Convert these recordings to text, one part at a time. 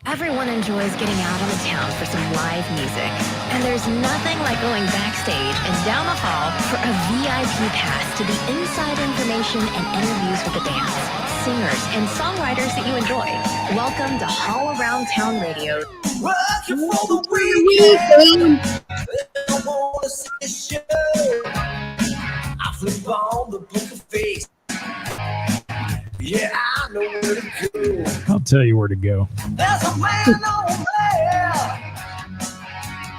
Everyone enjoys getting out on the town for some live music. And there's nothing like going backstage and down the hall for a VIP pass to the inside information and interviews with the bands, singers, and songwriters that you enjoy. Welcome to All Around Town Radio. Working for the weekend. I wanna see the show. I flip on the book of face. Yeah, I know where to go. I'll tell you where to go. There's a man on there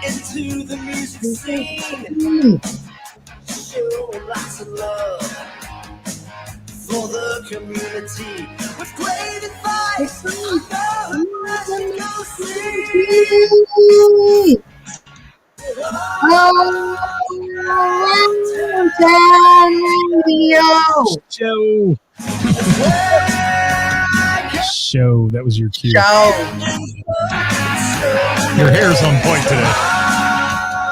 into the music scene. Show lots of love for the community with great advice. Show. That was your cue. Show. Your hair's on point today.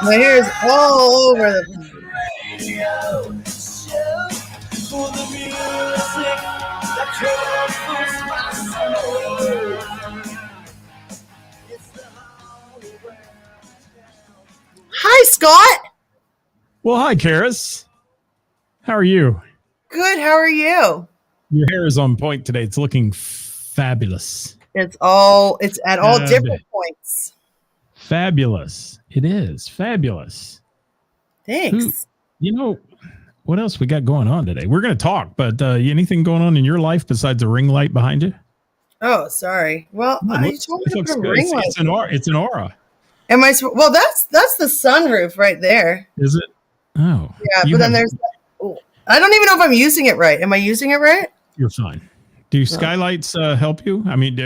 My hair's all over the place. For the music that comforts my soul. Hi, Scott. Well, hi, Ceris. How are you? Good. How are you? Your hair is on point today. It's looking fabulous. It's at all different points. Fabulous. It is fabulous. Thanks. You know, what else we got going on today? We're going to talk, but anything going on in your life besides the ring light behind you? Oh, sorry. Well, I told you to put a ring light. It's an aura. Am I? Well, that's the sunroof right there. Is it? Oh. Yeah, but then there's. I don't even know if I'm using it right. Am I using it right? You're fine. Do skylights help you? I mean,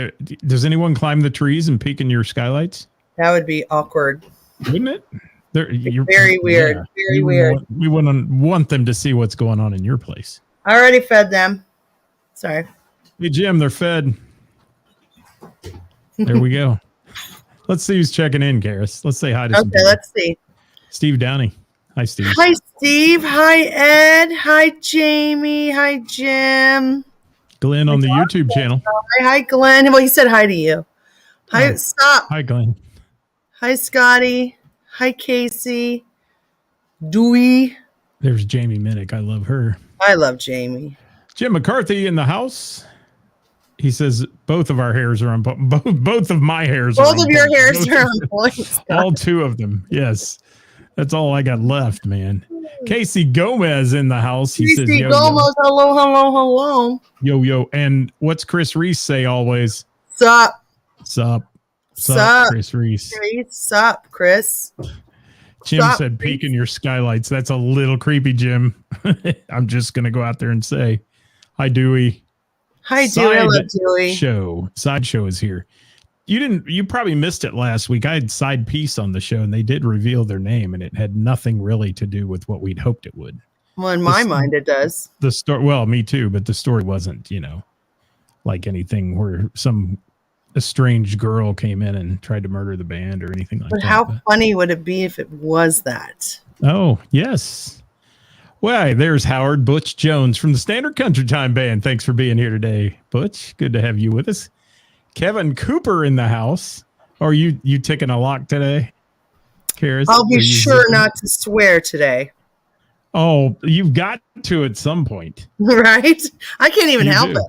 does anyone climb the trees and peek in your skylights? That would be awkward. Wouldn't it? You're very weird. Yeah, very weird. We wouldn't want them to see what's going on in your place. I already fed them. Sorry. Hey, Jim, they're fed. There we go. Let's see who's checking in, Ceris. Let's say hi to some people. Let's see. Steve Downey. Hi, Steve. Hi, Steve. Hi, Ed. Hi, Jamie. Hi, Jim. Glenn on the YouTube channel. Hi, Glenn. Well, he said hi to you. Hi, stop. Hi, Glenn. Hi, Scotty. Hi, Casey. Dewey. There's Jamie Minnick. I love her. I love Jamie. Jim McCarthy in the house. He says both of our hairs are on point. Both of my hairs are on point. Both of your hairs are on point. All two of them. Yes. That's all I got left, man. Casey Gomez in the house. He says, yo, Gomez, hello, hello, hello. Yo, yo. And what's Chris Reese say always? Sup. Sup. Sup, Chris Reese. Sup, Chris. Jim said, peek in your skylights. That's a little creepy, Jim. I'm just going to go out there and say, hi, Dewey. Hi, Dewey. I love Dewey. Sideshow is here. You probably missed it last week. I had Side Piece on the show, and they did reveal their name, and it had nothing really to do with what we'd hoped it would. Well, in my mind, it does. The story, well, me too, but the story wasn't, like anything where some estranged girl came in and tried to murder the band or anything like that. But how funny would it be if it was that? Oh, yes. Well, there's Howard Butch Jones from the Standard Country Time Band. Thanks for being here today, Butch. Good to have you with us. Kevin Cooper in the house. Are you ticking a lock today, Ceris? I'll be sure not to swear today. Oh, you've got to at some point. Right? I can't even help it.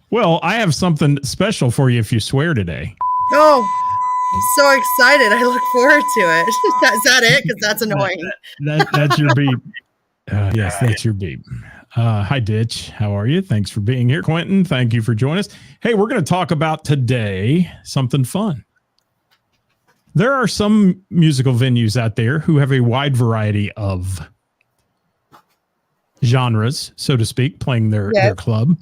Well, I have something special for you if you swear today. Oh, I'm so excited. I look forward to it. Is that it? Because that's annoying. That's your beep. Yes, that's your beep. Hi, Ditch. How are you? Thanks for being here. Quentin, thank you for joining us. Hey, we're going to talk about today something fun. There are some musical venues out there who have a wide variety of genres, so to speak, playing their club,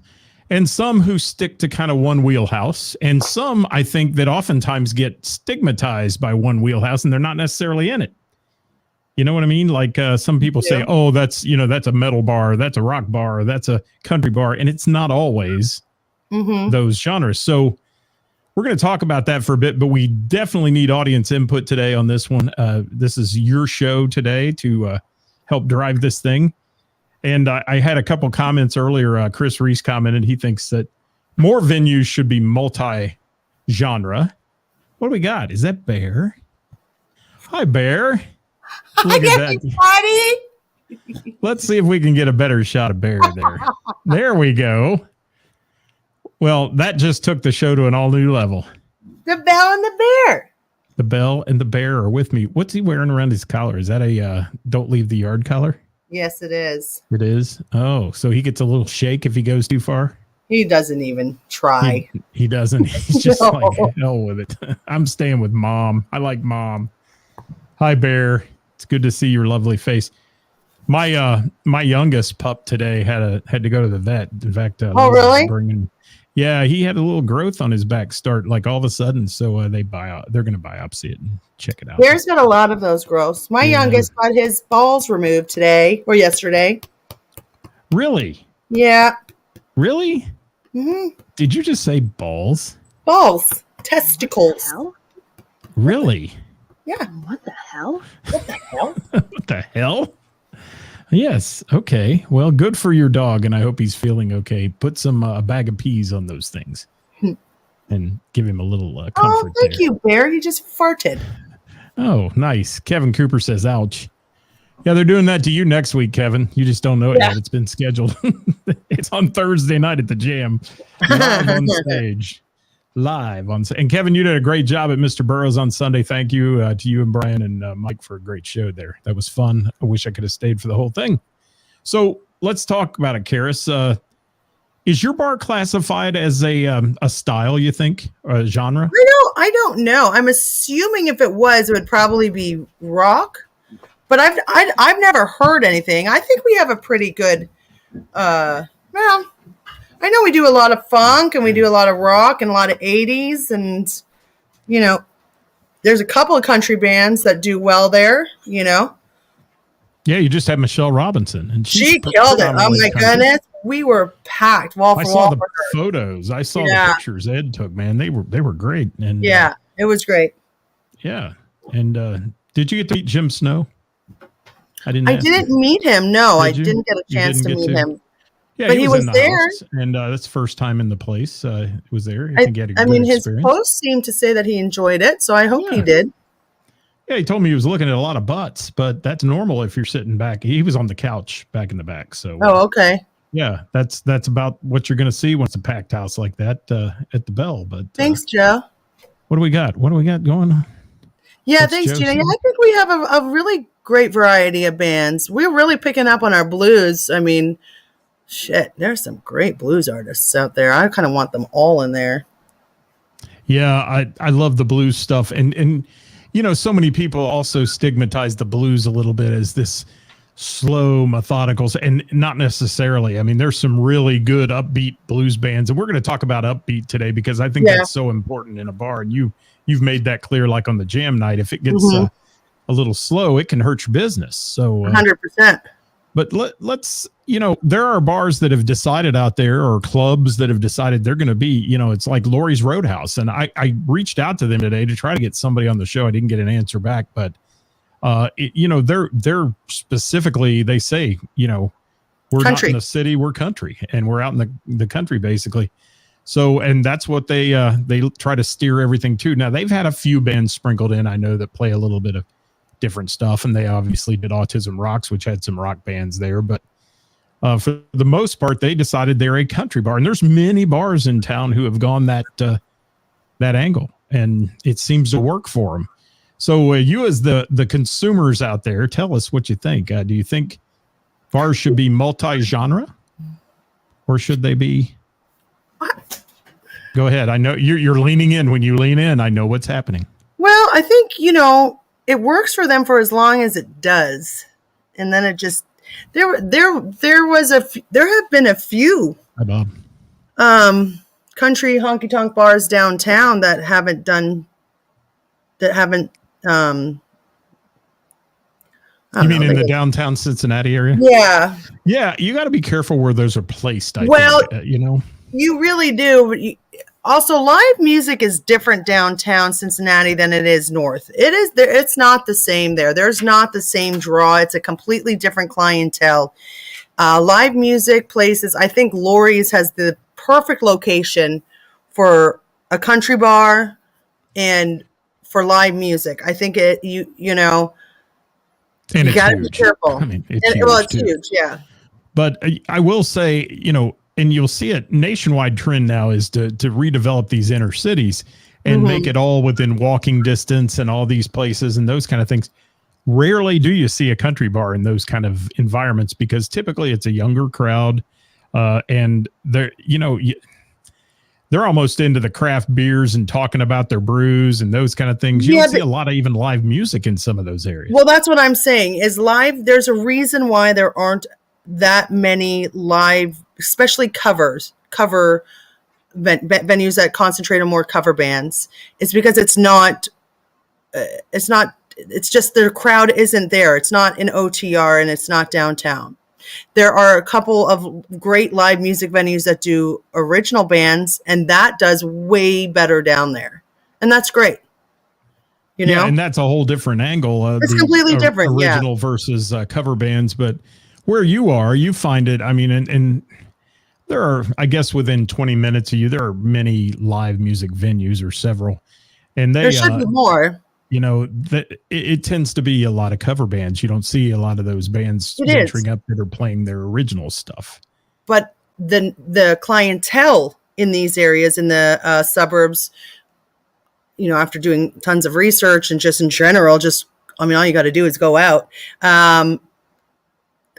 and some who stick to kind of one wheelhouse, and some I think that oftentimes get stigmatized by one wheelhouse and they're not necessarily in it. You know what I mean? Like some people say, oh, that's a metal bar, that's a rock bar, that's a country bar. And it's not always those genres. So we're going to talk about that for a bit, but we definitely need audience input today on this one. This is your show today to help drive this thing. And I had a couple comments earlier. Chris Reese commented he thinks that more venues should be multi-genre. What do we got? Is that Bear? Hi, Bear. Look Hi, at that. everybody. Let's see if we can get a better shot of Bear there. There we go. Well, that just took the show to an all new level. The Bell and the Bear. The Bell and the Bear are with me. What's he wearing around his collar? Is that a don't leave the yard collar? Yes, it is. It is. Oh, so he gets a little shake if he goes too far? He doesn't even try. He doesn't. He's just No. like, hell with it. I'm staying with Mom. I like Mom. Hi, Bear. It's good to see your lovely face. My youngest pup today had to go to the vet. In fact, Oh, really? Yeah, he had a little growth on his back start like all of a sudden. So they're going to biopsy it and check it out. Bear's got a lot of those growths. My youngest got his balls removed today or yesterday. Really? Yeah. Really? Mm-hmm. Did you just say balls? Balls. Testicles. Really? Yeah. What the hell? What the hell? What the hell? Yes. Okay. Well, good for your dog, and I hope he's feeling okay. Put some a bag of peas on those things, and give him a little comfort. Oh, thank there. you, Bear. You just farted. Oh, nice. Kevin Cooper says, "Ouch." Yeah, they're doing that to you next week, Kevin. You just don't know it yet. It's been scheduled. It's on Thursday night at the Jam, live on stage. And Kevin, you did a great job at Mr. Burroughs on Sunday. Thank you to you and Brian and Mike for a great show there. That was fun. I wish I could have stayed for the whole thing. So let's talk about it, Ceris. Is your bar classified as a style, you think, or a genre? I don't know. I'm assuming if it was, it would probably be rock. But I've never heard anything. I think we have a pretty good well, I know we do a lot of funk and we do a lot of rock and a lot of 80s, and there's a couple of country bands that do well there, Yeah, you just had Michelle Robinson, and she killed it. Oh my goodness. We were packed wall for wall. I saw the photos. I saw the pictures Ed took, man. They were great. And it was great. Yeah. And did you get to meet Jim Snow? I didn't meet him. No, I didn't get a chance to meet him. Yeah, but he was there, and that's the first time in the place. It was there. His post seemed to say that he enjoyed it, so I hope he did. Yeah, he told me he was looking at a lot of butts, but that's normal if you're sitting back. He was on the couch back in the back. So. Oh, okay. Yeah, that's about what you're going to see once a packed house like that at the Bell. But thanks, Joe. What do we got? What do we got going on? Yeah, thanks, Gina. Yeah, I think we have a really great variety of bands. We're really picking up on our blues. I mean, shit, there's some great blues artists out there. I kind of want them all in there. Yeah, I love the blues stuff. And so many people also stigmatize the blues a little bit as this slow, methodical, and not necessarily. I mean, there's some really good upbeat blues bands, and we're going to talk about upbeat today because I think that's so important in a bar. And you've made that clear, like on the jam night. If it gets a little slow, it can hurt your business. So 100%. But let's, there are bars that have decided out there, or clubs that have decided they're going to be, it's like Lori's Roadhouse. And I reached out to them today to try to get somebody on the show. I didn't get an answer back, but they're specifically, they say, we're country. Not in the city, we're country, and we're out in the country basically. So, and that's what they try to steer everything to. Now they've had a few bands sprinkled in, I know, that play a little bit of different stuff, and they obviously did Autism Rocks, which had some rock bands there, but for the most part, they decided they're a country bar, and there's many bars in town who have gone that angle, and it seems to work for them. So you as the consumers out there, tell us what you think. Do you think bars should be multi-genre, or should they be? Go ahead. I know you're leaning in. When you lean in, I know what's happening. Well, I think, it works for them for as long as it does. And then it just, there have been a few Hi, Bob. Country honky tonk bars downtown that haven't you mean in the downtown Cincinnati area? Yeah. Yeah. You got to be careful where those are placed. I think, you really do. But also, live music is different downtown Cincinnati than it is north. It is there. It's not the same there. There's not the same draw. It's a completely different clientele. Live music places. I think Lori's has the perfect location for a country bar, and for live music. I think you know, And you it's got to be huge. careful. I mean, it's And, huge. well, it's too. huge, yeah. But I will say, you know, and you'll see it nationwide trend now is to redevelop these inner cities and make it all within walking distance and all these places and those kind of things. Rarely do you see a country bar in those kind of environments because typically it's a younger crowd, and they're, you know, they're almost into the craft beers and talking about their brews and those kind of things. You don't see a lot of even live music in some of those areas. Well, that's what I'm saying is live. There's a reason why there aren't that many live, especially cover venues that concentrate on more cover bands. It's because it's just their crowd isn't there. It's not in OTR and it's not downtown. There are a couple of great live music venues that do original bands, and that does way better down there. And that's great. You know? And that's a whole different angle. It's completely different. Original versus cover bands. But where you are, you find it, I mean, and there are, I guess, within 20 minutes of you, there are many live music venues or several. And there should be more. You know, it tends to be a lot of cover bands. You don't see a lot of those bands venturing up that are playing their original stuff. But the clientele in these areas, in the suburbs, you know, after doing tons of research and just in general, all you got to do is go out. The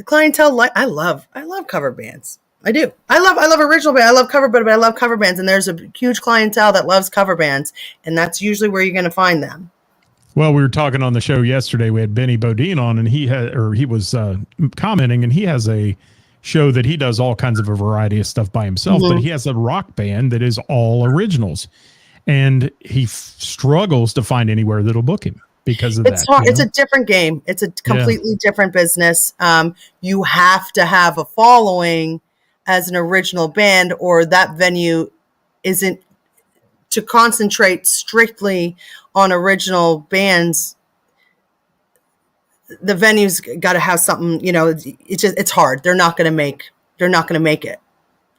clientele, I love cover bands. I do. I love original band. I love cover, but I love cover bands. And there's a huge clientele that loves cover bands. And that's usually where you're going to find them. Well, we were talking on the show yesterday. We had Benny Bodine on, and he was commenting, and he has a show that he does all kinds of a variety of stuff by himself, but he has a rock band that is all originals, and he struggles to find anywhere that'll book him because of that. It's hard. It's a different game. It's a completely different business. You have to have a following as an original band, or that venue isn't to concentrate strictly on original bands. The venue's got to have something, you know, it's hard. They're not going to make it.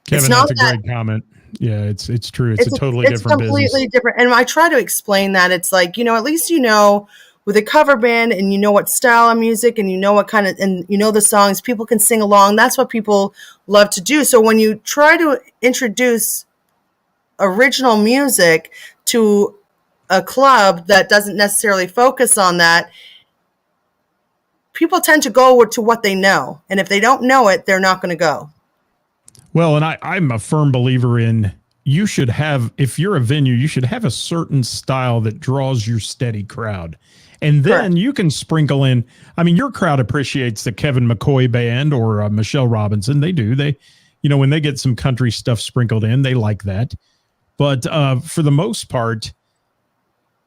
Kevin, that's a great comment. Yeah, it's true. It's a totally different business. It's completely different. And I try to explain that it's like, you know, at least, you know, with a cover band and you know what style of music and you know what kind of, and you know the songs, people can sing along. That's what people love to do. So when you try to introduce original music to a club that doesn't necessarily focus on that, people tend to go to what they know. And if they don't know it, they're not going to go. Well, and I'm a firm believer in you should have, if you're a venue, you should have a certain style that draws your steady crowd. And then you can sprinkle in, I mean, your crowd appreciates the Kevin McCoy band or Michelle Robinson. They do. They, you know, when they get some country stuff sprinkled in, they like that. But for the most part,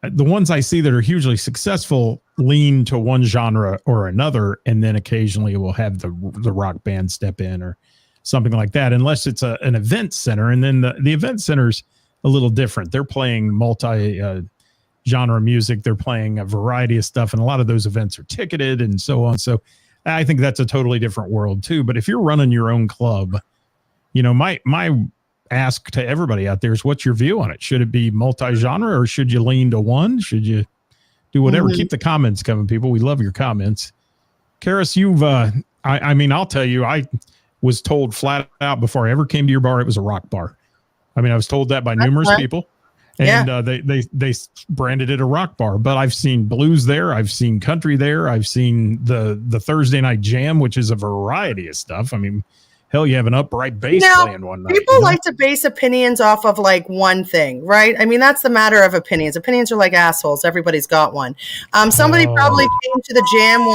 the ones I see that are hugely successful lean to one genre or another, and then occasionally we'll have the rock band step in or something like that, unless it's an event center. And then the event center's a little different. They're playing multi-genre music. They're playing a variety of stuff, and a lot of those events are ticketed and so on. So I think that's a totally different world too. But if you're running your own club, you know, my ask to everybody out there is, what's your view on it? Should it be multi-genre or should you lean to one? Should you do whatever? Keep the comments coming, people. We love your comments. Ceris, you've, I mean, I'll tell you, I was told flat out before I ever came to your bar, it was a rock bar. I mean, I was told that by numerous people, and they branded it a rock bar, but I've seen blues there. I've seen country there. I've seen the Thursday night jam, which is a variety of stuff. I mean, hell, you have an upright bass playing one night. People like to base opinions off of like one thing, right? I mean, that's the matter of opinions. Opinions are like assholes. Everybody's got one. Somebody probably came to the jam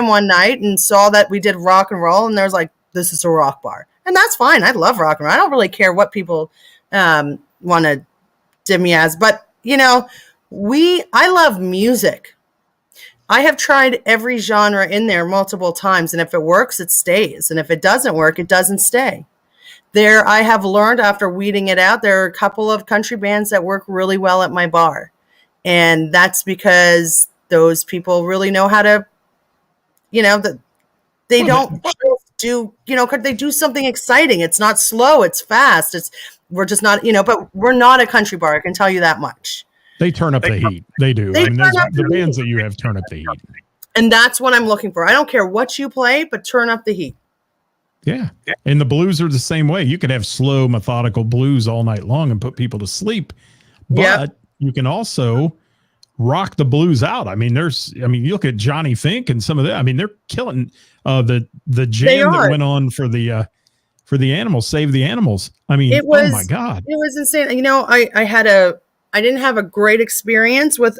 one night and saw that we did rock and roll, and there's like, this is a rock bar. And that's fine. I love rock and roll. I don't really care what people want to dim me as. But, you know, I love music. I have tried every genre in there multiple times, and if it works, it stays. And if it doesn't work, it doesn't stay. I have learned after weeding it out, there are a couple of country bands that work really well at my bar. And that's because those people really know how to, you know, don't just do, could they do something exciting? It's not slow, it's fast. We're just not, but we're not a country bar. I can tell you that much. They turn up the heat. They do. I mean, the bands that you have turn up the heat. And that's what I'm looking for. I don't care what you play, but turn up the heat. Yeah. And the blues are the same way. You could have slow, methodical blues all night long and put people to sleep. But you can also rock the blues out. I mean, you look at Johnny Fink and some of that. I mean, they're killing the jam that went on for the animals, Save the Animals. I mean, oh my God. It was insane. I didn't have a great experience with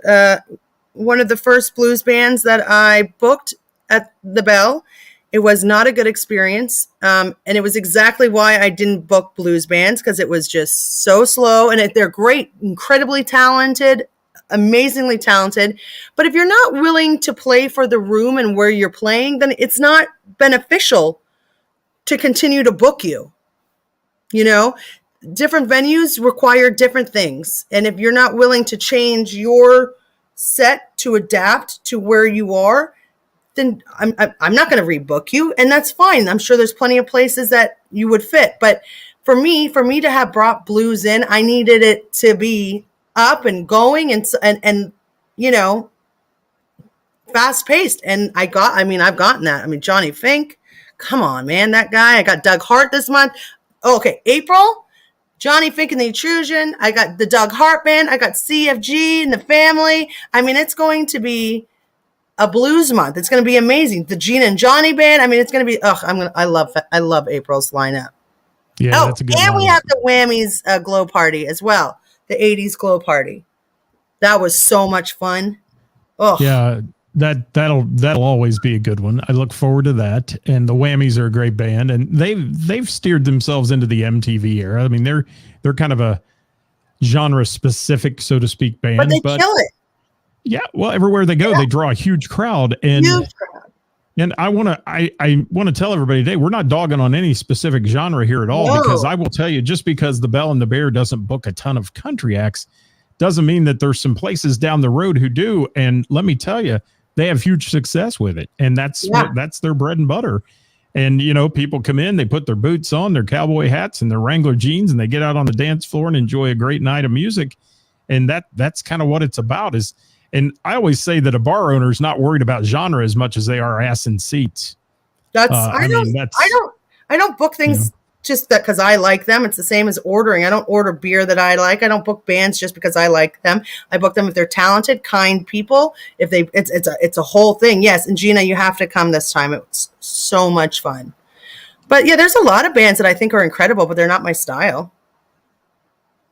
one of the first blues bands that I booked at the Bell. It was not a good experience. And it was exactly why I didn't book blues bands, because it was just so slow. And they're great, incredibly talented, amazingly talented. But if you're not willing to play for the room and where you're playing, then it's not beneficial to continue to book you. Different venues require different things. And if you're not willing to change your set to adapt to where you are, then I'm not going to rebook you. And that's fine. I'm sure there's plenty of places that you would fit. But for me to have brought blues in, I needed it to be up and going and fast paced. And I've gotten that. I mean, Johnny Fink, come on, man, that guy. I got Doug Hart this month. Okay. April, Johnny Fink and the Intrusion. I got the Doug Hart Band. I got CFG and the Family. I mean, it's going to be a blues month. It's going to be amazing. The Gina and Johnny Band. I mean, it's going to be. I love April's lineup. Yeah, that's a good and lineup. We have the Whammies glow party as well. The '80s glow party. That was so much fun. Oh yeah. That'll always be a good one. I look forward to that. And the Whammies are a great band, and they've steered themselves into the MTV era. I mean, they're kind of a genre specific, so to speak, band, but they kill it. Yeah, well, everywhere they go, they draw a huge crowd, and I want to tell everybody today, we're not dogging on any specific genre here at all, because I will tell you, just because the Bell and the Bear doesn't book a ton of country acts doesn't mean that there's some places down the road who do. And let me tell you, they have huge success with it. And that's their bread and butter. And, people come in, they put their boots on, their cowboy hats and their Wrangler jeans, and they get out on the dance floor and enjoy a great night of music. And that's kind of what it's about and I always say that a bar owner is not worried about genre as much as they are ass in seats. I don't book things just that because I like them. It's the same as ordering. I don't order beer that I like. I don't book bands just because I like them. I book them if they're talented, kind people. It's a whole thing. Yes, and Gina, you have to come this time. It's so much fun. But yeah, there's a lot of bands that I think are incredible, but they're not my style.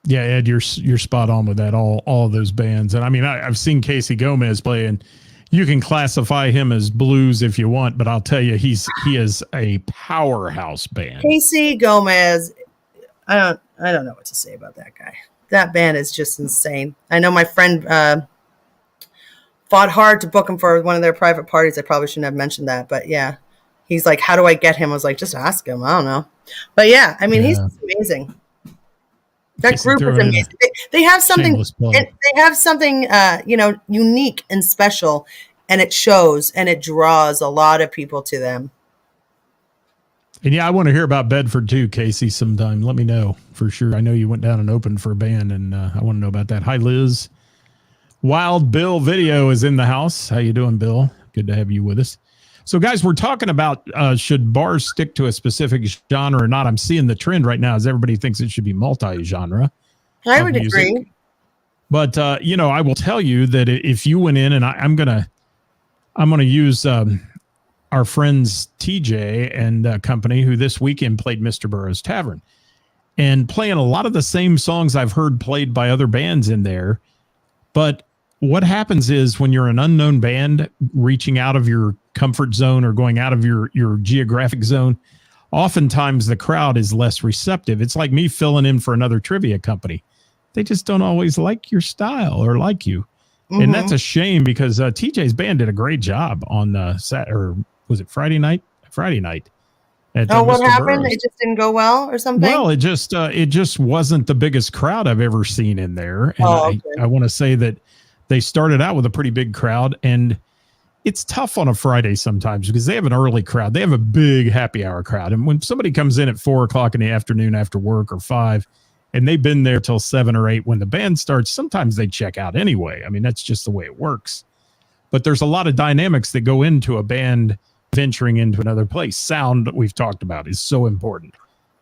Yeah, Ed, you're spot on with that. All of those bands, and I mean, I've seen Casey Gomez play, and you can classify him as blues if you want, but I'll tell you, he is a powerhouse band. Casey Gomez, I don't know what to say about that guy. That band is just insane. I know my friend fought hard to book him for one of their private parties. I probably shouldn't have mentioned that, but yeah, he's like, "How do I get him?" I was like, "Just ask him." I don't know, but yeah, I mean, he's amazing. That group is amazing. They have something. They have something, unique and special, and it shows, and it draws a lot of people to them. And yeah, I want to hear about Bedford too, Casey. Sometime, let me know for sure. I know you went down and opened for a band, and I want to know about that. Hi, Liz. Wild Bill Video is in the house. How you doing, Bill? Good to have you with us. So, guys, we're talking about should bars stick to a specific genre or not. I'm seeing the trend right now is everybody thinks it should be multi-genre. I would agree. But, I will tell you that if you went in, and I'm gonna use our friends TJ and company, who this weekend played Mr. Burroughs Tavern, and playing a lot of the same songs I've heard played by other bands in there. But what happens is when you're an unknown band reaching out of your comfort zone or going out of your geographic zone, oftentimes the crowd is less receptive. It's like me filling in for another trivia company. They just don't always like your style or like you. Mm-hmm. And that's a shame, because TJ's band did a great job on was it Friday night? Friday night. What happened? Burroughs. It just didn't go well or something? Well, it just wasn't the biggest crowd I've ever seen in there. And I want to say that they started out with a pretty big crowd, and it's tough on a Friday sometimes because they have an early crowd. They have a big happy hour crowd. And when somebody comes in at 4:00 in the afternoon after work or 5, and they've been there till 7 or 8 when the band starts, sometimes they check out anyway. I mean, that's just the way it works. But there's a lot of dynamics that go into a band venturing into another place. Sound that we've talked about is so important.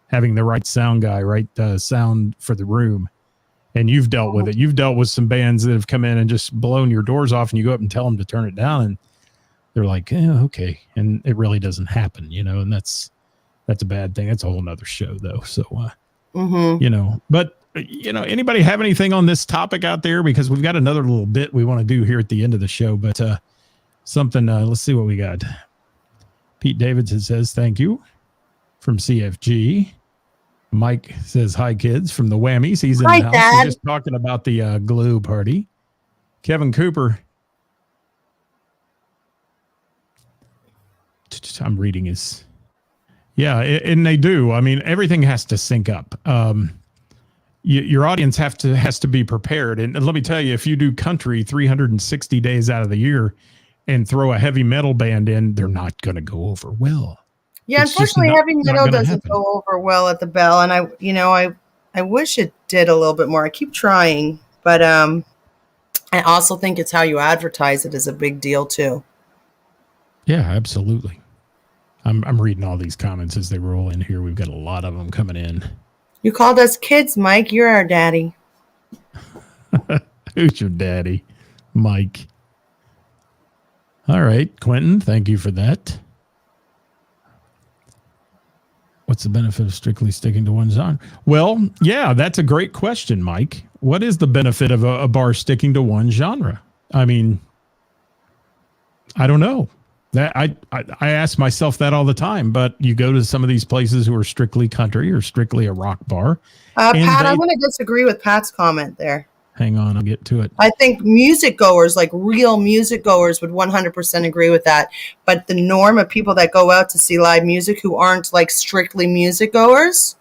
Having the right sound guy, right sound for the room. And you've dealt with it. You've dealt with some bands that have come in and just blown your doors off, and you go up and tell them to turn it down, and they're like, okay. And it really doesn't happen, and that's a bad thing. That's a whole nother show though. So, but anybody have anything on this topic out there? Because we've got another little bit we want to do here at the end of the show, but something, let's see what we got. Pete Davidson says, thank you from CFG. Mike says, hi kids from the Whammies. He's in hi, the house. Dad. We're just talking about the glue party. Kevin Cooper. I'm reading his. Yeah, and they do. I mean, everything has to sync up. Your audience has to be prepared. And let me tell you, if you do country 360 days out of the year and throw a heavy metal band in, they're not going to go over well. Yeah, unfortunately, heavy metal doesn't go over well at the Bell, and I wish it did a little bit more. I keep trying, but I also think it's how you advertise it is a big deal too. Yeah, absolutely. I'm reading all these comments as they roll in here. We've got a lot of them coming in. You called us kids, Mike. You're our daddy. Who's your daddy? Mike. All right, Quentin, thank you for that. What's the benefit of strictly sticking to one genre? Well, yeah, that's a great question, Mike. What is the benefit of a bar sticking to one genre? I mean, I don't know. That I ask myself that all the time, but you go to some of these places who are strictly country or strictly a rock bar. Pat, I'm going to disagree with Pat's comment there. Hang on, I'll get to it. I think music goers, like real music goers, would 100% agree with that. But the norm of people that go out to see live music who aren't like strictly music goers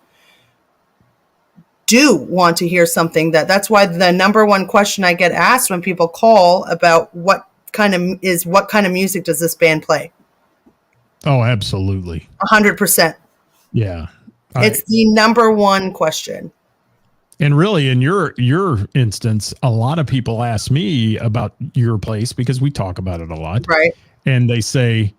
do want to hear something that's why the number one question I get asked when people call about what kind of music does this band play? Oh, absolutely. 100%. Yeah. It's the number one question. And really, in your instance, a lot of people ask me about your place because we talk about it a lot. Right. And they say,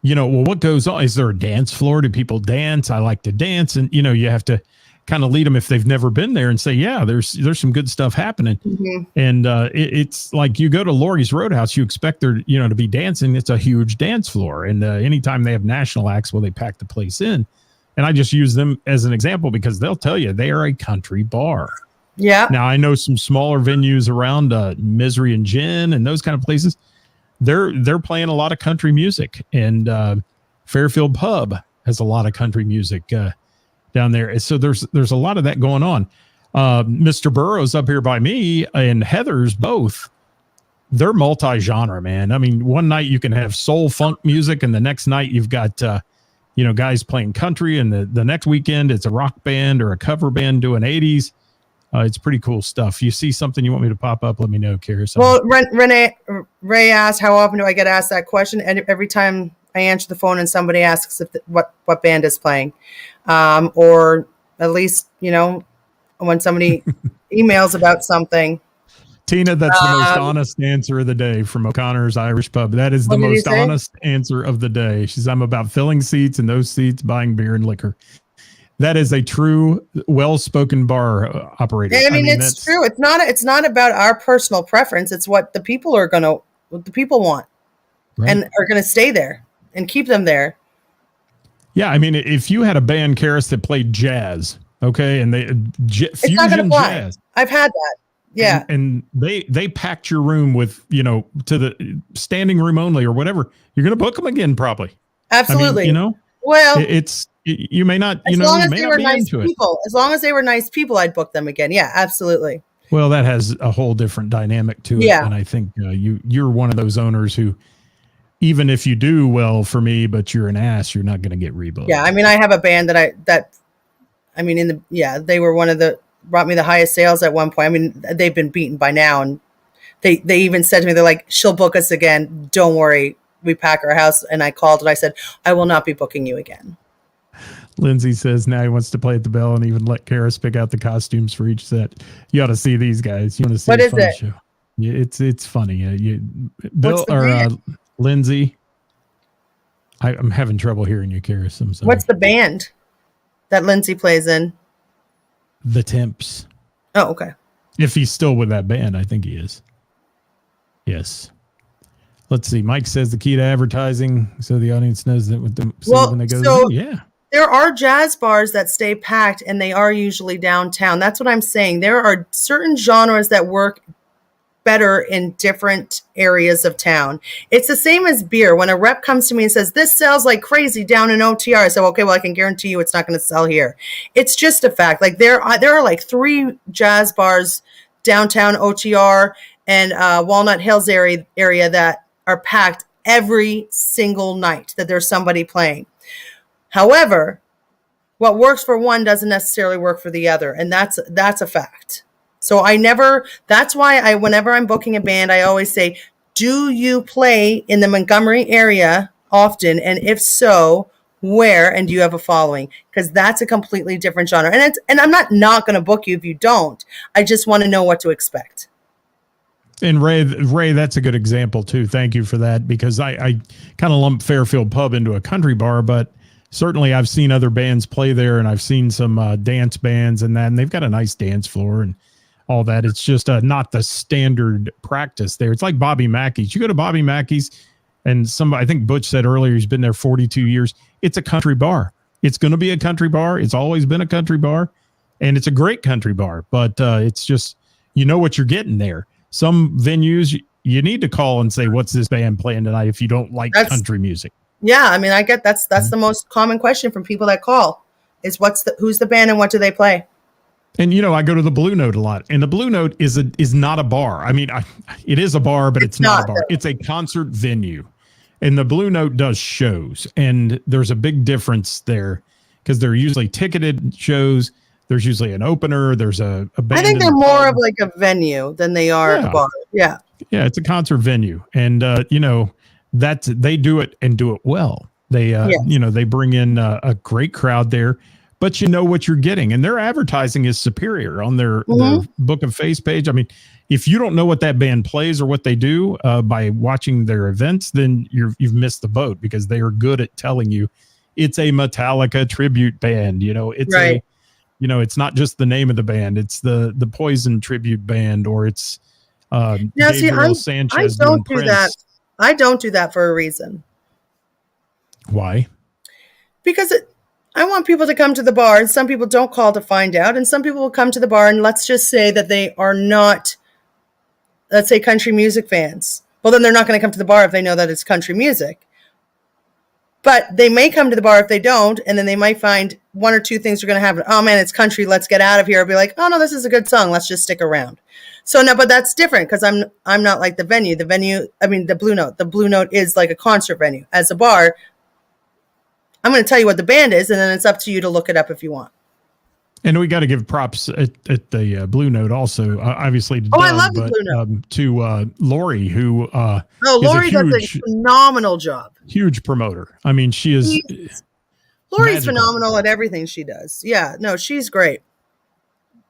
well, what goes on? Is there a dance floor? Do people dance? I like to dance. And, you have to kind of lead them if they've never been there and say, yeah, there's some good stuff happening. Mm-hmm. And it's like you go to Lori's Roadhouse, you expect there, to be dancing. It's a huge dance floor. And anytime they have national acts, they pack the place in. And I just use them as an example because they'll tell you they are a country bar. Yeah. Now, I know some smaller venues around Misery and Gin and those kind of places. They're playing a lot of country music. And Fairfield Pub has a lot of country music down there. So there's a lot of that going on. Mr. Burroughs up here by me and Heather's both. They're multi-genre, man. I mean, one night you can have soul funk music and the next night you've got guys playing country, and the next weekend it's a rock band or a cover band doing 80s. It's pretty cool stuff. You see something you want me to pop up, let me know, Ceris. Well, Ray asked, how often do I get asked that question? And every time I answer the phone and somebody asks what band is playing, or at least, when somebody emails about something. Tina, that's the most honest answer of the day from O'Connor's Irish Pub. That is the most honest answer of the day. She says, I'm about filling seats, and those seats buying beer and liquor. That is a true, well-spoken bar operator. I mean, it's true. It's not about our personal preference. It's what the people what the people want, right, and are going to stay there and keep them there. Yeah, I mean, if you had a band, Ceris, that played jazz, okay, and it's not going to fly. Jazz. I've had that. Yeah. And they packed your room with, to the standing room only or whatever. You're going to book them again, probably. Absolutely. I mean, well, you may not, as long as they were nice people. As long as they were nice people, I'd book them again. Yeah, absolutely. Well, that has a whole different dynamic to it. Yeah. And I think you're one of those owners who, even if you do well for me, but you're an ass, you're not going to get rebooked. Yeah. I mean, I have a band they were brought me the highest sales at one point. I mean, they've been beaten by now, and They even said to me, they're like, she'll book us again. Don't worry. We pack our house. And I called and I said, I will not be booking you again. Lindsay says now he wants to play at the Bell and even let Karis pick out the costumes for each set. You ought to see these guys. You want to see what is it? Show. Yeah, it's funny. Bill or Lindsay. I'm having trouble hearing you, Karis. I'm sorry. What's the band that Lindsay plays in? The Temps. Oh, okay. If he's still with that band, I think he is. Yes. Let's see. Mike says the key to advertising, so the audience knows that with them when they go. So yeah, there are jazz bars that stay packed, and they are usually downtown. That's what I'm saying. There are certain genres that work better in different areas of town. It's the same as beer. When a rep comes to me and says, this sells like crazy down in OTR, I say, okay, well, I can guarantee you it's not going to sell here. It's just a fact. Like there are like 3 jazz bars downtown OTR and Walnut Hills area that are packed every single night that there's somebody playing. However, what works for one doesn't necessarily work for the other. And that's a fact. So that's why whenever I'm booking a band, I always say, do you play in the Montgomery area often? And if so, where? And do you have a following? Because that's a completely different genre. And I'm not going to book you if you don't. I just want to know what to expect. And Ray, that's a good example too. Thank you for that, because I kind of lump Fairfield Pub into a country bar, but certainly I've seen other bands play there, and I've seen some dance bands and that, and they've got a nice dance floor and all that. It's just not the standard practice there. It's like Bobby Mackey's. You go to Bobby Mackey's, and I think Butch said earlier, he's been there 42 years. It's a country bar. It's going to be a country bar. It's always been a country bar, and it's a great country bar, but it's just, you know what you're getting there. Some venues you need to call and say, what's this band playing tonight if you don't like country music? Yeah, I mean, I get that's the most common question from people that call is who's the band and what do they play? And, I go to the Blue Note a lot, and the Blue Note is not a bar. I mean, it is a bar, but it's not a bar. Though. It's a concert venue, and the Blue Note does shows, and there's a big difference there because they're usually ticketed shows. There's usually an opener. There's a band. I think they're more of like a venue than they are a bar. Yeah. Yeah, it's a concert venue, and they do it and do it well. They they bring in a great crowd there. But you know what you're getting, and their advertising is superior on their Book of Face page. I mean, if you don't know what that band plays or what they do by watching their events, then you've missed the boat, because they are good at telling you it's a Metallica tribute band. It's right. It's not just the name of the band; it's the Poison tribute band, or it's Gabriel Sanchez. I don't do that. I don't do that for a reason. Why? Because I want people to come to the bar, and some people don't call to find out, and some people will come to the bar, and let's just say that they are not, let's say, country music fans. Well, then they're not going to come to the bar if they know that it's country music. But they may come to the bar if they don't, and then they might find 1 or 2 things are going to happen. Oh, man, it's country. Let's get out of here. I'll be like, oh, no, this is a good song. Let's just stick around. So no, but that's different, because I'm not like the venue. The venue, I mean, the Blue Note. The Blue Note is like a concert venue. As a bar, I'm going to tell you what the band is, and then it's up to you to look it up if you want. And we got to give props at the Blue Note also, obviously. To I love the Blue Note. To Lori, who Lori does a phenomenal job. Huge promoter. I mean, she is. Lori's phenomenal at everything she does. Yeah, no, she's great.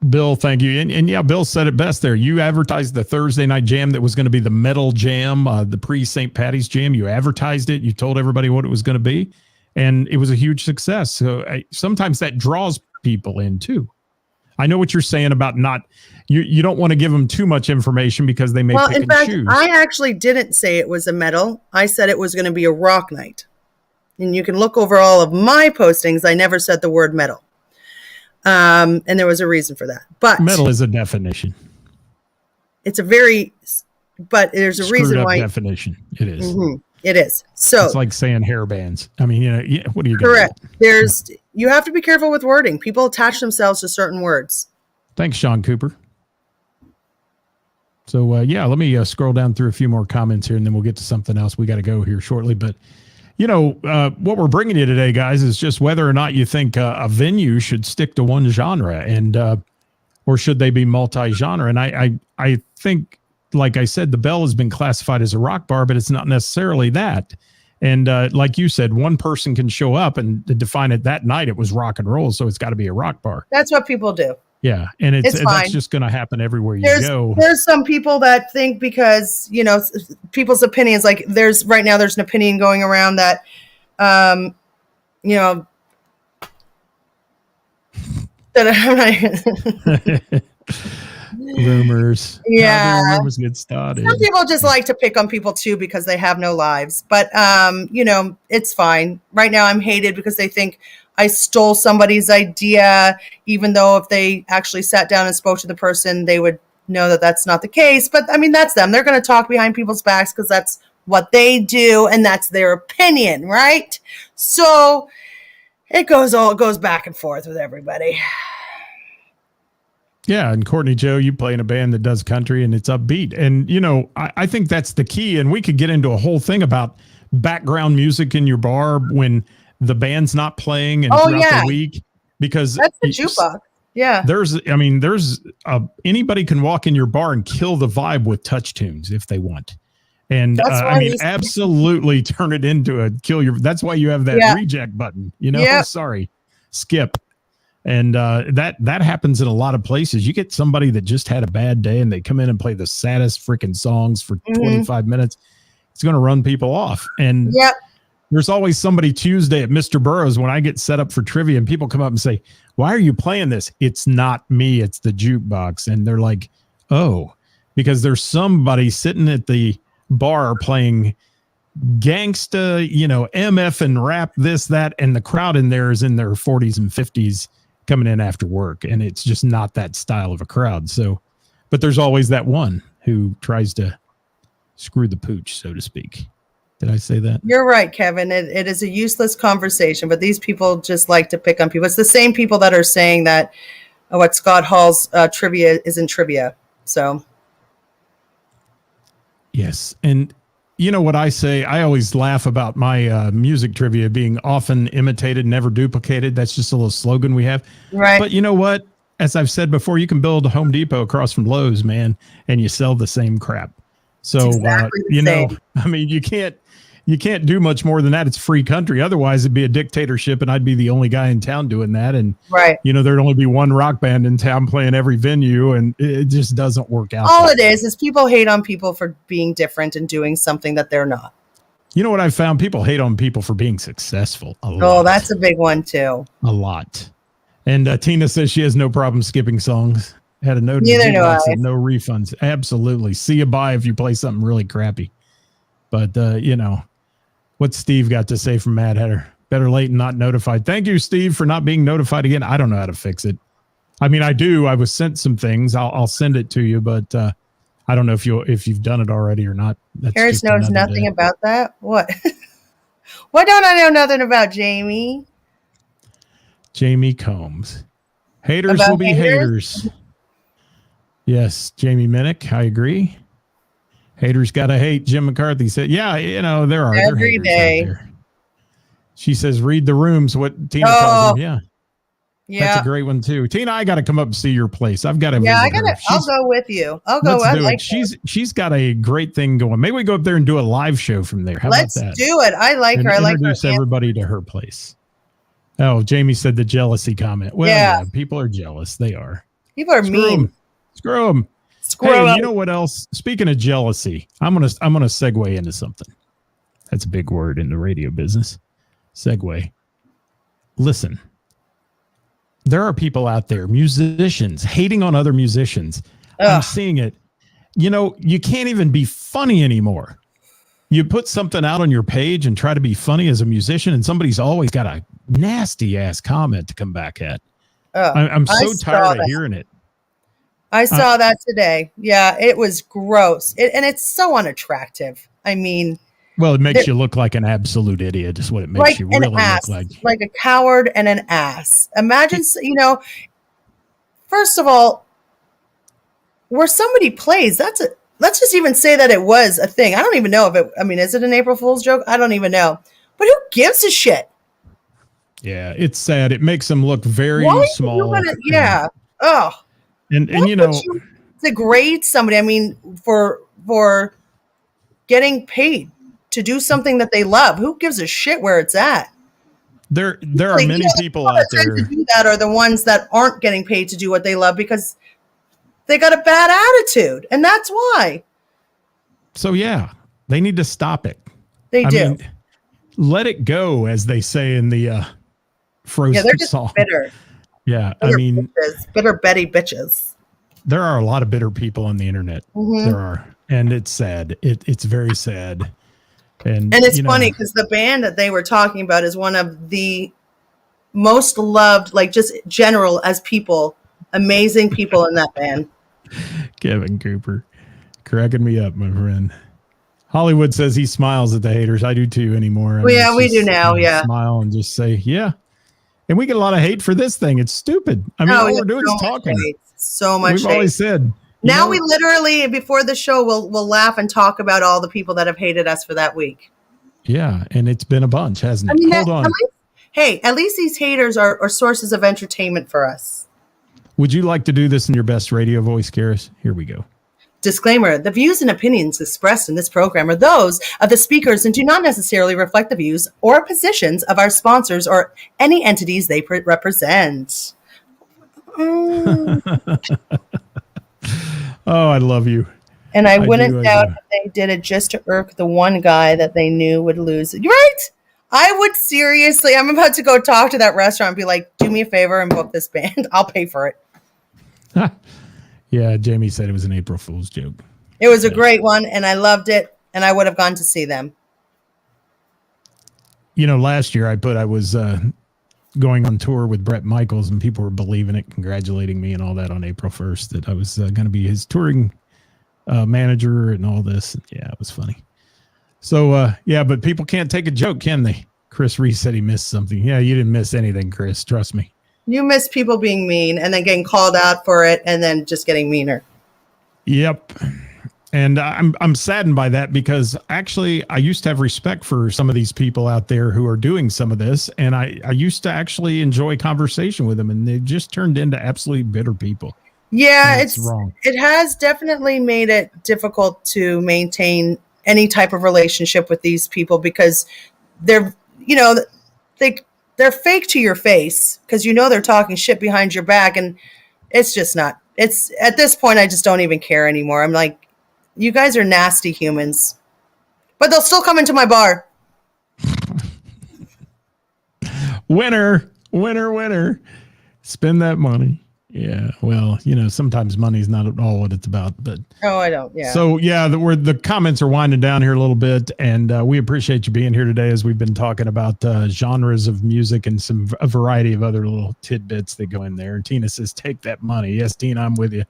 Bill, thank you. And yeah, Bill said it best there. You advertised the Thursday night jam that was going to be the metal jam, the pre-St. Patty's jam. You advertised it. You told everybody what it was going to be. And it was a huge success. So sometimes that draws people in too. I know what you're saying about you don't want to give them too much information because they may pick and choose. I actually didn't say it was a metal. I said it was going to be a rock night. And you can look over all of my postings. I never said the word metal. And there was a reason for that. But metal is a definition. But there's a reason why. Definition. It is. Mm-hmm. It is. So it's like saying hair bands. I mean, what are you correct? You have to be careful with wording. People attach themselves to certain words. Thanks, Sean Cooper. So let me scroll down through a few more comments here, and then we'll get to something else. We got to go here shortly, but what we're bringing you today, guys, is just whether or not you think a venue should stick to one genre, and or should they be multi-genre? And I think like I said, the Bell has been classified as a rock bar, but it's not necessarily that. And like you said, one person can show up and define it that night. It was rock and roll, so it's got to be a rock bar. That's what people do. Yeah, and It's that's just going to happen everywhere you go. There's some people that think because, you know, people's opinions, like there's an opinion going around that, you know, that I'm not rumors. Yeah. Rumors get started. Some people just like to pick on people too because they have no lives. But, you know, it's fine. Right now I'm hated because they think I stole somebody's idea, even though if they actually sat down and spoke to the person, they would know that that's not the case. But I mean, that's them. They're going to talk behind people's backs because that's what they do. And that's their opinion, right? So it goes back and forth with everybody. Yeah, and Courtney Joe, you play in a band that does country and it's upbeat. And, you know, I think that's the key. And we could get into a whole thing about background music in your bar when the band's not playing and throughout the week. Because that's the jukebox. Yeah. There's anybody can walk in your bar and kill the vibe with touch tunes if they want. And I mean, absolutely turn it into a kill your. That's why you have that reject button, you know, sorry, skip. And that happens in a lot of places. You get somebody that just had a bad day and they come in and play the saddest freaking songs for 25 minutes. It's going to run people off. And there's always somebody Tuesday at Mr. Burroughs when I get set up for trivia and people come up and say, why are you playing this? It's not me. It's the jukebox. And they're like, oh, because there's somebody sitting at the bar playing gangsta, you know, MF and rap, this, that. And the crowd in there is in their 40s and 50s coming in after work. And it's just not that style of a crowd. So, but there's always that one who tries to screw the pooch, so to speak. Did I say that? You're right, Kevin. It is a useless conversation, but these people just like to pick on people. It's the same people that are saying that what Scott Hall's trivia isn't trivia. So. Yes. And you know what I say? I always laugh about my music trivia being often imitated, never duplicated. That's just a little slogan we have. Right. But you know what? As I've said before, you can build a Home Depot across from Lowe's, man, and you sell the same crap. So, exactly you know, I mean, you can't do much more than that. It's free country. Otherwise, it'd be a dictatorship, and I'd be the only guy in town doing that. And, you know, there'd only be one rock band in town playing every venue, and it just doesn't work out. All it is people hate on people for being different and doing something that they're not. You know what I've found? People hate on people for being successful. A lot. Oh, that's a big one, too. A lot. And Tina says she has no problem skipping songs. Had a note. Neither do I. No refunds. Absolutely. See you bye if you play something really crappy. But, you know, what's Steve got to say from Mad Hatter? Better late and not notified. Thank you, Steve, for not being notified again. I don't know how to fix it. I mean, I do. I was sent some things. I'll send it to you, but I don't know if you've done it already or not. Harris knows nothing about that. What? Why don't I know nothing about Jamie? Jamie Combs. Haters will be haters. Yes, Jamie Minnick. I agree. Haters gotta hate. Jim McCarthy said, "Yeah, you know there are every day." Out there. She says, "Read the rooms." What Tina calls them. Yeah, that's a great one too. Tina, I got to come up and see your place. I've got to. Yeah, I gotta. I'll go with you. I'll go. Let's do it. She's got a great thing going. Maybe we go up there and do a live show from there. How about that? Let's do it. I like her. I like her. Introduce everybody to her place. Oh, Jamie said the jealousy comment. Well, yeah, people are jealous. They are. People are mean. Screw them. Hey, you know what else? Speaking of jealousy, I'm gonna segue into something. That's a big word in the radio business. Segue. Listen, there are people out there, musicians, hating on other musicians. I'm seeing it. You know, you can't even be funny anymore. You put something out on your page and try to be funny as a musician, and somebody's always got a nasty ass comment to come back at. I'm so tired of hearing it. I saw that today. Yeah, it was gross. And it's so unattractive. I mean, well, it makes you look like an absolute idiot is what it makes you really look like. Like a coward and an ass. Imagine, you know, first of all, where somebody plays, let's just even say that it was a thing. I don't even know is it an April Fool's joke? I don't even know. But who gives a shit? Yeah, it's sad. It makes them look very small. Yeah. Oh. And you know, degrade somebody. I mean, for getting paid to do something that they love. Who gives a shit where it's at? There are many people out there to do that are the ones that aren't getting paid to do what they love because they got a bad attitude, and that's why. So yeah, they need to stop it. They do. I mean, let it go, as they say in the Frozen Yeah, they're just song. bitter. Yeah, Bitter I mean, bitches, bitter Betty bitches. there are a lot of bitter people on the internet. Mm-hmm. There are, and it's sad. It's very sad. And it's funny because the band that they were talking about is one of the most loved, like just general as people, amazing people in that band. Kevin Cooper, cracking me up, my friend. Hollywood says he smiles at the haters. I do too anymore. Well, yeah, we do now. Yeah, smile and just say yeah. And we get a lot of hate for this thing. It's stupid. I mean, all we're doing is talking. So much. We've always said. Now we literally, before the show, we'll laugh and talk about all the people that have hated us for that week. Yeah, and it's been a bunch, hasn't it? I mean, Hold on. At least these haters are sources of entertainment for us. Would you like to do this in your best radio voice, Ceris? Here we go. Disclaimer, the views and opinions expressed in this program are those of the speakers and do not necessarily reflect the views or positions of our sponsors or any entities they represent. Oh, I love you. And I wouldn't doubt that they did it just to irk the one guy that they knew would lose. Right? I would seriously. I'm about to go talk to that restaurant and be like, do me a favor and book this band. I'll pay for it. Yeah, Jamie said it was an April Fool's joke. It was a great one, and I loved it, and I would have gone to see them. You know, last year I was going on tour with Bret Michaels, and people were believing it, congratulating me and all that on April 1st, that I was going to be his touring manager and all this. Yeah, it was funny. So, yeah, but people can't take a joke, can they? Chris Reese said he missed something. Yeah, you didn't miss anything, Chris. Trust me. You miss people being mean and then getting called out for it and then just getting meaner. Yep. And I'm saddened by that because actually I used to have respect for some of these people out there who are doing some of this. And I used to actually enjoy conversation with them, and they just turned into absolutely bitter people. Yeah, it's wrong. It has definitely made it difficult to maintain any type of relationship with these people because they're fake to your face because they're talking shit behind your back, and it's just not. It's at this point I just don't even care anymore. I'm like, you guys are nasty humans, but they'll still come into my bar. Winner. Spend that money. Yeah, well, sometimes money's not at all what it's about, but I don't. Yeah. So yeah, the comments are winding down here a little bit, and we appreciate you being here today as we've been talking about genres of music and a variety of other little tidbits that go in there. And Tina says, "Take that money." Yes, Tina, I'm with you.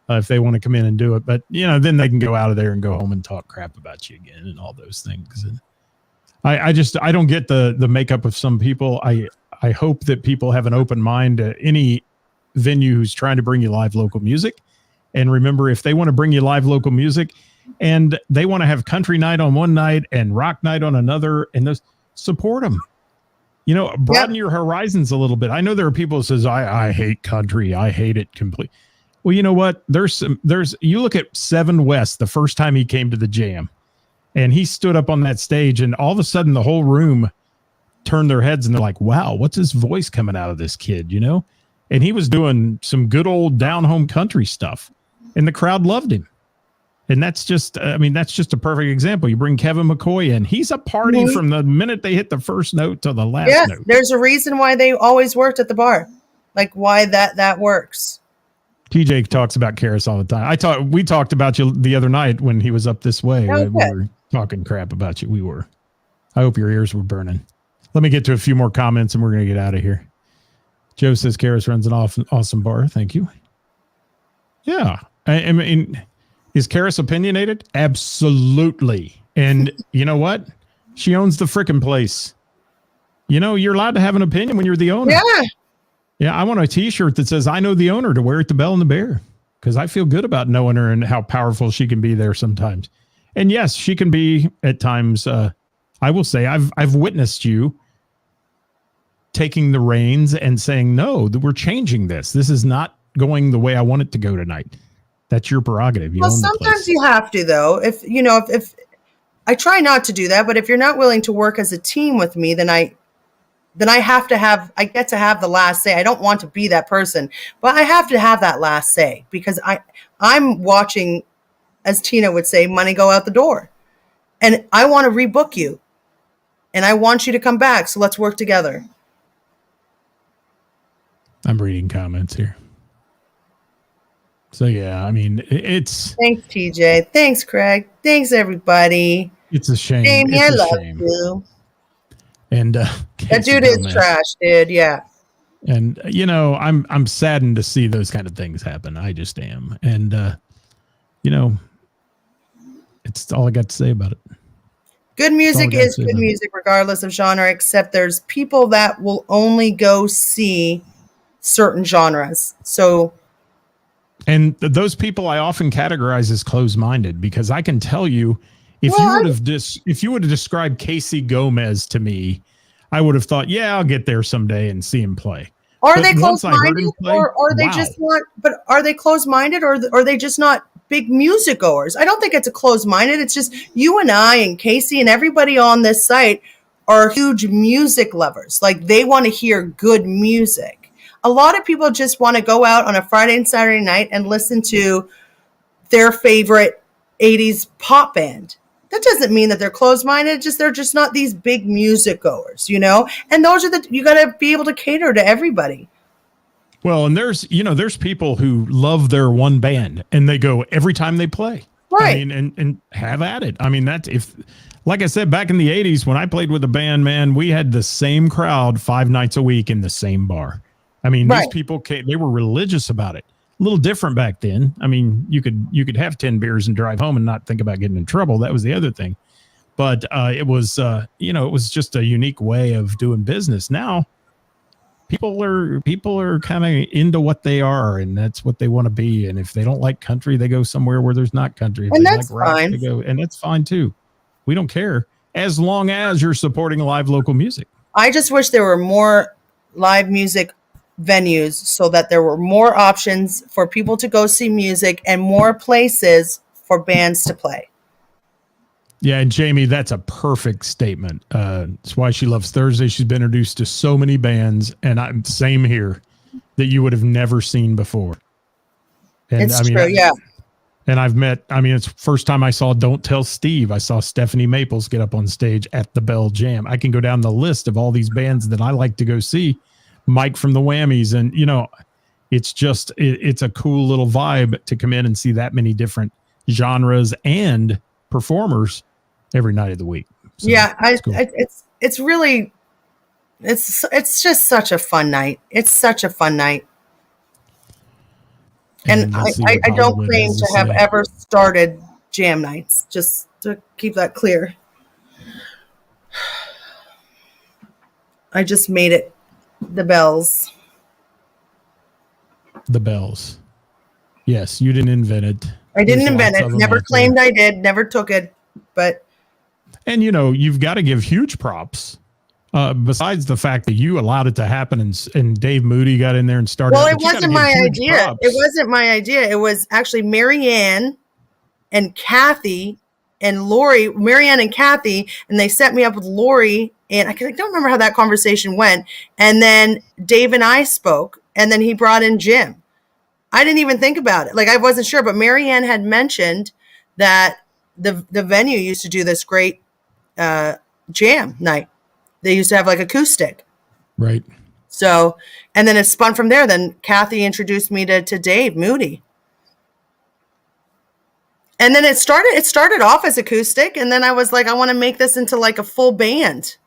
If they want to come in and do it, but then they can go out of there and go home and talk crap about you again and all those things. And I don't get the makeup of some people. I hope that people have an open mind to any venue who's trying to bring you live local music. And remember, if they want to bring you live local music and they want to have country night on one night and rock night on another, and those, support them, broaden your horizons a little bit. I know there are people who says, I hate country. I hate it completely. Well, you know what? You look at Seven West, the first time he came to the jam, and he stood up on that stage, and all of a sudden the whole room turned their heads and they're like, wow, what's his voice coming out of this kid, And he was doing some good old down home country stuff, and the crowd loved him. And that's just a perfect example. You bring Kevin McCoy in. He's a party from the minute they hit the first note to the last note. There's a reason why they always worked at the bar. Like why that works. TJ talks about Ceris all the time. We talked about you the other night when he was up this way. We were talking crap about you. We were. I hope your ears were burning. Let me get to a few more comments and we're going to get out of here. Joe says Ceris runs an awesome bar. Thank you. Yeah. I mean, is Ceris opinionated? Absolutely. And you know what? She owns the frickin' place. You're allowed to have an opinion when you're the owner. Yeah. Yeah, I want a t-shirt that says, I know the owner, to wear at the Bell and the Bear, because I feel good about knowing her and how powerful she can be there sometimes. And yes, she can be at times. I will say I've witnessed you taking the reins and saying, no, we're changing this. This is not going the way I want it to go tonight. That's your prerogative. You Well, own the sometimes place. you have to, though. If I try not to do that, but if you're not willing to work as a team with me, then I get to have the last say. I don't want to be that person, but I have to have that last say because I'm watching, as Tina would say, money go out the door. And I want to rebook you. And I want you to come back. So let's work together. I'm reading comments here. So, yeah, I mean, it's... Thanks, TJ. Thanks, Craig. Thanks, everybody. It's a shame. Jamie, It's I a love shame. you. And That dude is trash, dude. Yeah. And I'm saddened to see those kind of things happen. I just am. And it's all I got to say about it. Good music is good music regardless of genre, except there's people that will only go see certain genres. So, and those people I often categorize as closed-minded because I can tell you if you would have described Casey Gomez to me, I would have thought, yeah, I'll get there someday and see him play. Are they closed-minded, or are they just not? But are they closed-minded, or are they just not big music goers? I don't think it's a closed-minded. It's just you and I and Casey and everybody on this site are huge music lovers. Like they want to hear good music. A lot of people just want to go out on a Friday and Saturday night and listen to their favorite 80s pop band. That doesn't mean that they're closed-minded. They're just not these big music goers, And those are you got to be able to cater to everybody. Well, and there's people who love their one band and they go every time they play. Right. I mean, and have at it. I mean, like I said, back in the 80s when I played with a band, man, we had the same crowd 5 nights a week in the same bar. I mean, these people they were religious about it. A little different back then. I mean, you could have 10 beers and drive home and not think about getting in trouble. That was the other thing. But it was just a unique way of doing business. Now, people are kind of into what they are, and that's what they want to be. And if they don't like country, they go somewhere where there's not country. If and they that's like rock, fine. they go, and that's fine too. We don't care as long as you're supporting live local music. I just wish there were more live music venues so that there were more options for people to go see music and more places for bands to play. Yeah, and Jamie, that's a perfect statement. That's why she loves Thursday. She's been introduced to so many bands, and I'm same here, that you would have never seen before. And it's true, yeah. And it's the first time I saw Don't Tell Steve. I saw Stephanie Maples get up on stage at the Bell Jam. I can go down the list of all these bands that I like to go see. Mike from the Whammies, and it's a cool little vibe to come in and see that many different genres and performers every night of the week. So, yeah, cool. it's really it's just such a fun night. It's such a fun night. And I don't claim to have ever started jam nights, just to keep that clear. I just made it the bells. The bells. Yes, you didn't invent it. I didn't invent it. Never claimed I did. Never took it. But and you've got to give huge props. Besides the fact that you allowed it to happen and Dave Moody got in there and started. Well, it wasn't my idea. Props. It wasn't my idea. It was actually Marianne and Kathy and Lori, Marianne and Kathy, and they set me up with Lori. And I don't remember how that conversation went. And then Dave and I spoke, and then he brought in Jim. I didn't even think about it. Like, I wasn't sure, but Marianne had mentioned that the venue used to do this great jam night. They used to have like acoustic. Right. So, and then it spun from there. Then Kathy introduced me to Dave Moody. And then it started off as acoustic. And then I was like, I want to make this into like a full band.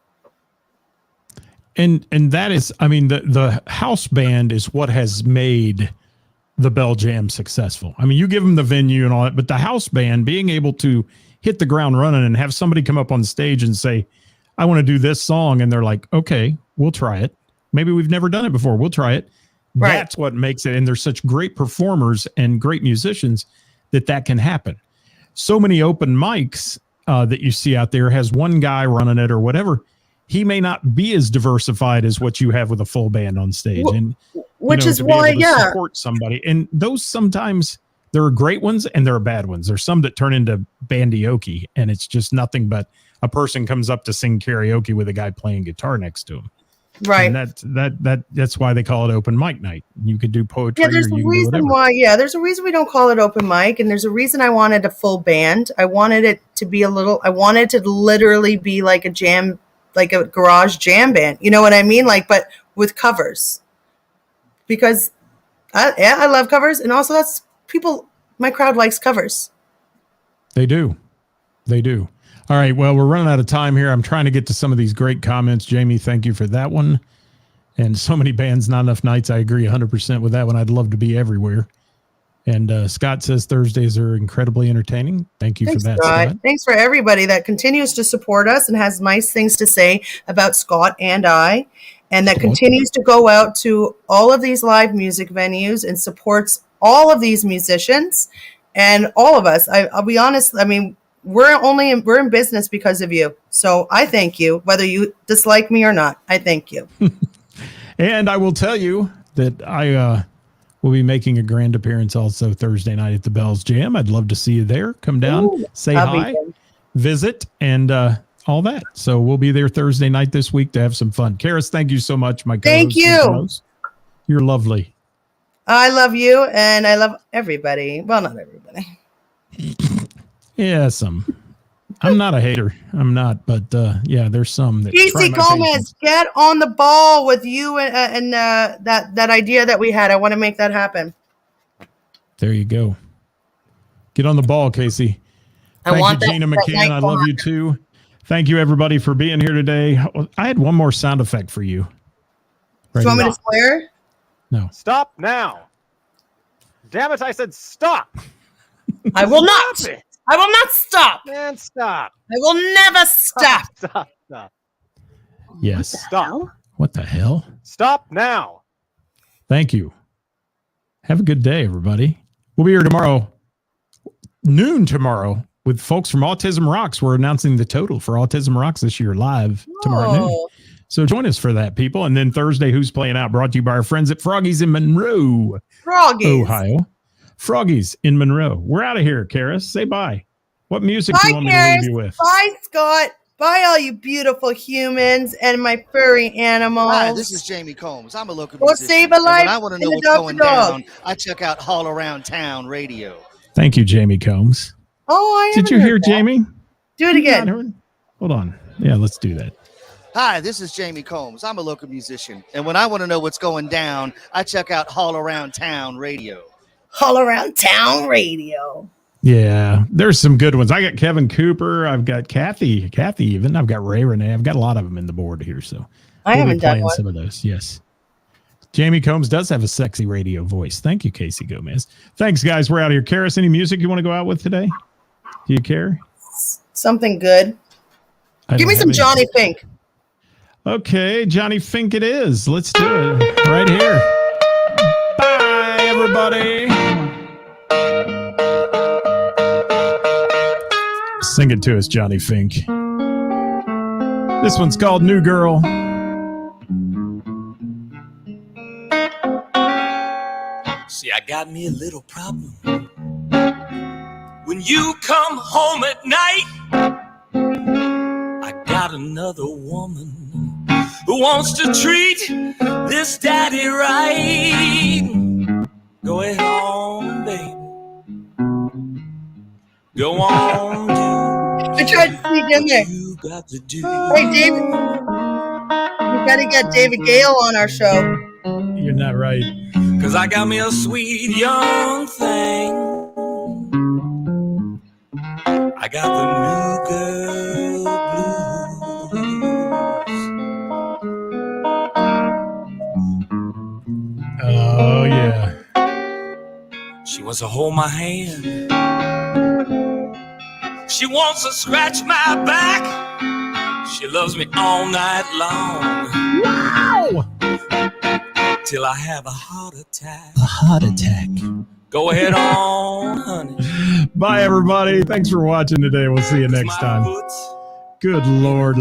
And that is, I mean, the house band is what has made the Bell Jam successful. I mean, you give them the venue and all that, but the house band being able to hit the ground running and have somebody come up on stage and say, I want to do this song. And they're like, okay, we'll try it. Maybe we've never done it before. We'll try it. Right. That's what makes it. And they're such great performers and great musicians that can happen. So many open mics that you see out there has one guy running it or whatever. He may not be as diversified as what you have with a full band on stage. And which is why, support somebody. And those sometimes There are great ones and there are bad ones. There's some that turn into bandioke, and it's just nothing but a person comes up to sing karaoke with a guy playing guitar next to him. Right. And that's why they call it open mic night. You could do poetry. Yeah, there's a reason why. Yeah, there's a reason we don't call it open mic, and there's a reason I wanted a full band. I wanted it to be I wanted to literally be like a jam, like a garage jam band. You know what I mean? Like, but with covers. Because I love covers, and also that's people. My crowd likes covers. They do. All right. Well, we're running out of time here. I'm trying to get to some of these great comments. Jamie, thank you for that one. And so many bands, not enough nights. I agree 100% with that one. I'd love to be everywhere. And Scott says Thursdays are incredibly entertaining. Thank you for that, Scott. Thanks for everybody that continues to support us and has nice things to say about Scott and I, and that continues to go out to all of these live music venues and supports all of these musicians and all of us. I'll be honest. I mean, we're in business because of you. So I thank you, whether you dislike me or not. I thank you. And I will tell you that I will be making a grand appearance also Thursday night at the Bells Jam. I'd love to see you there. Come down, say hi, visit, and all that. So we'll be there Thursday night this week to have some fun. Karis, thank you so much, my co-host. Thank you. You're lovely. I love you, and I love everybody. Well, not everybody. Yeah, some. I'm not a hater. I'm not, but yeah, there's some that. Casey Gomez, get on the ball with you and that idea that we had. I want to make that happen. There you go. Get on the ball, Casey. Thank you, Gina McCann. I love you too. Thank you, everybody, for being here today. I had one more sound effect for you. Do you want me to swear? No. Stop now. Damn it, I said stop. I will not. Stop it. I will not stop. Man, stop. I will never stop. Stop. Yes. Stop. What the hell? Stop now. Thank you. Have a good day, everybody. We'll be here tomorrow, noon tomorrow, with folks from Autism Rocks. We're announcing the total for Autism Rocks this year live tomorrow noon. So join us for that, people. And then Thursday, Who's Playing Out? Brought to you by our friends at Froggies in Monroe, Ohio. Froggies in Monroe. We're out of here, Karis. Say bye. What music do you want me to leave you with? Bye, Scott. Bye, all you beautiful humans and my furry animals. Hi, this is Jamie Combs. I'm a local musician. Save a life. When I want to know what's going down, I check out All Around Town Radio. Thank you, Jamie Combs. Oh, did you hear Jamie? Do it again. Hold on. Yeah, let's do that. Hi, this is Jamie Combs. I'm a local musician. And when I want to know what's going down, I check out All Around Town Radio. All Around Town Radio. Yeah, there's some good ones. I got Kevin Cooper. I've got Kathy even. I've got Ray Renee. I've got a lot of them in the board here. So I haven't done one. Some of those. Yes. Jamie Combs does have a sexy radio voice. Thank you, Casey Gomez. Thanks, guys. We're out of here. Karis, any music you want to go out with today? Do you care? Something good. Give me some Johnny Fink. Okay, Johnny Fink it is. Let's do it right here. Bye, everybody. Sing it to us, Johnny Fink. This one's called New Girl. See, I got me a little problem. When you come home at night, I got another woman who wants to treat this daddy right. Go ahead on, baby. Go on, do. I tried to sneak in there. You got to do. Hey, David. We got to get David Gale on our show. You're not right. Cause I got me a sweet young thing. I got the new girl blues. Oh, yeah. She wants to hold my hand. She wants to scratch my back. She loves me all night long. Wow! Till I have a heart attack. A heart attack. Go ahead on, honey. Bye, everybody. Thanks for watching today. We'll see you next time. Good Lord.